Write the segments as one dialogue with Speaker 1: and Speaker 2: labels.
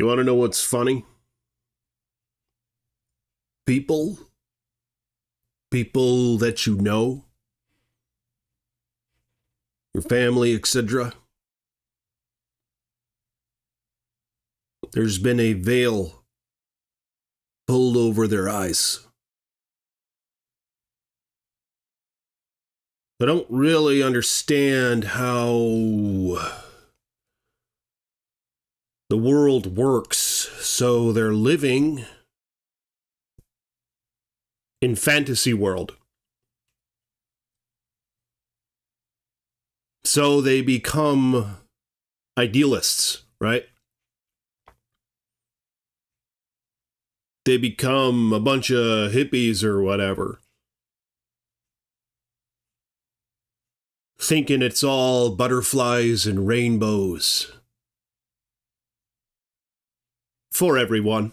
Speaker 1: You want to know what's funny? People that you know, your family, etc. There's been a veil pulled over their eyes. They don't really understand how the world works, so they're living in fantasy world. So they become idealists, right? They become a bunch of hippies or whatever, thinking it's all butterflies and rainbows for everyone.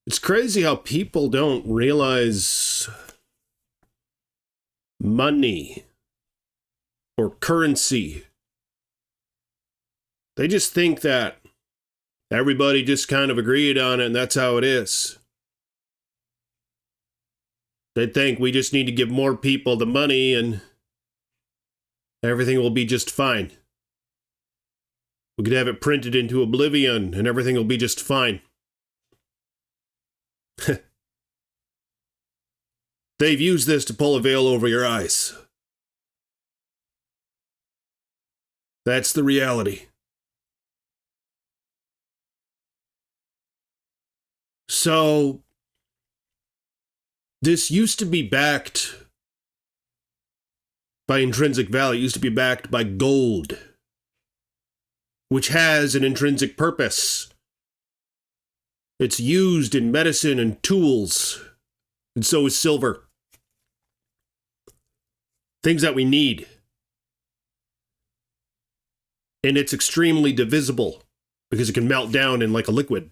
Speaker 1: It's crazy how people don't realize money or currency. They just think that everybody just kind of agreed on it and that's how it is. They think we just need to give more people the money and everything will be just fine. We could have it printed into oblivion and everything will be just fine. They've used this to pull a veil over your eyes. That's the reality. So, this used to be backed by intrinsic value. It used to be backed by gold, which has an intrinsic purpose. It's used in medicine and tools, and so is silver. Things that we need. And it's extremely divisible because it can melt down in like a liquid.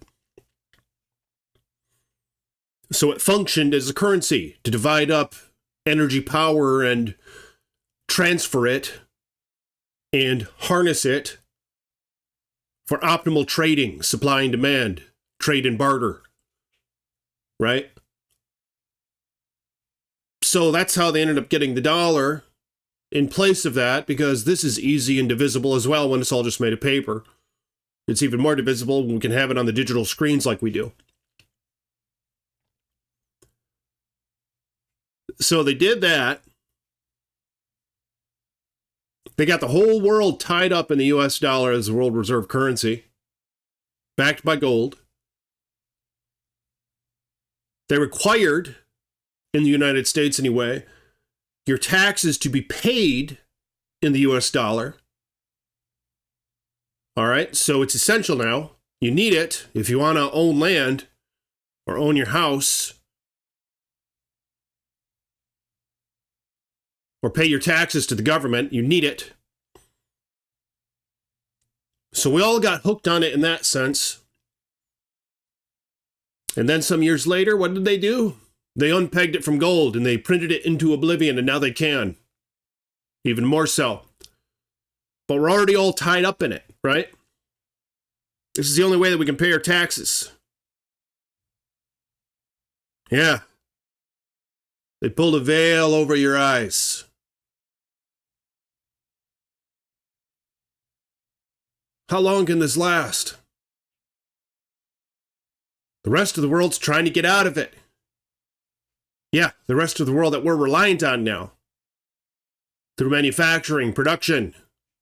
Speaker 1: So it functioned as a currency to divide up energy power and transfer it and harness it for optimal trading, supply and demand, trade and barter, right? So that's how they ended up getting the dollar in place of that, because this is easy and divisible as well when it's all just made of paper. It's even more divisible when we can have it on the digital screens like we do. So they did that. They got the whole world tied up in the US dollar as the world reserve currency, backed by gold. They required, in the United States anyway, your taxes to be paid in the US dollar. All right, so it's essential now. You need it if you want to own land or own your house or pay your taxes to the government. You need it. So we all got hooked on it in that sense. And then some years later, what did they do? They unpegged it from gold and they printed it into oblivion, and now they can. Even more so. But we're already all tied up in it, right? This is the only way that we can pay our taxes. Yeah. They pulled a veil over your eyes. How long can this last? The rest of the world's trying to get out of it. Yeah, the rest of the world that we're reliant on now. Through manufacturing, production,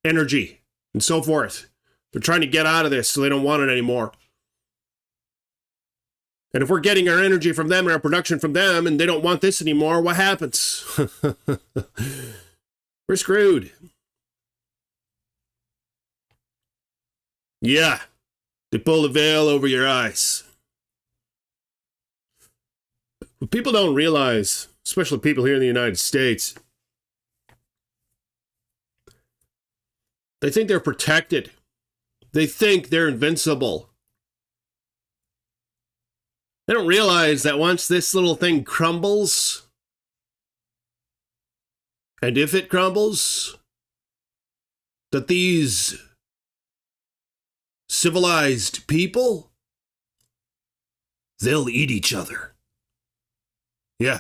Speaker 1: energy, and so forth. They're trying to get out of this so they don't want it anymore. And if we're getting our energy from them and our production from them and they don't want this anymore, what happens? We're screwed. Yeah, they pull the veil over your eyes. What people don't realize, especially people here in the United States, they think they're protected. They think they're invincible. They don't realize that once this little thing crumbles, and if it crumbles, that these civilized people, they'll eat each other. Yeah.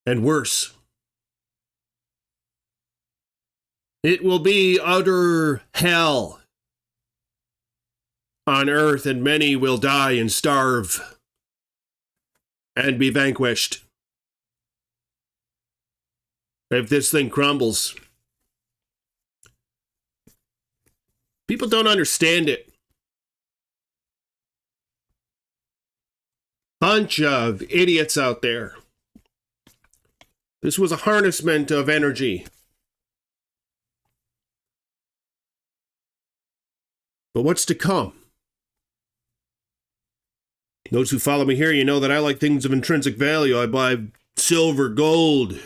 Speaker 1: And worse. It will be utter hell on earth, and many will die and starve and be vanquished if this thing crumbles. People don't understand it. Bunch of idiots out there. This was a harnessment of energy. But what's to come? Those who follow me here, you know that I like things of intrinsic value. I buy silver, gold,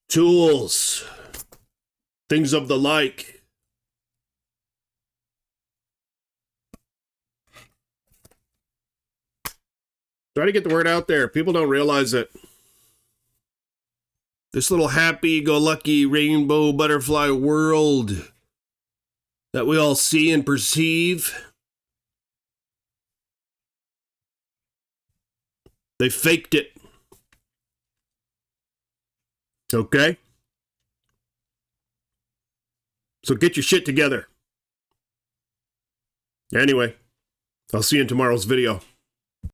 Speaker 1: tools, things of the like. Try to get the word out there. People don't realize it. This little happy-go-lucky rainbow butterfly world that we all see and perceive, they faked it. Okay? So get your shit together. Anyway, I'll see you in tomorrow's video.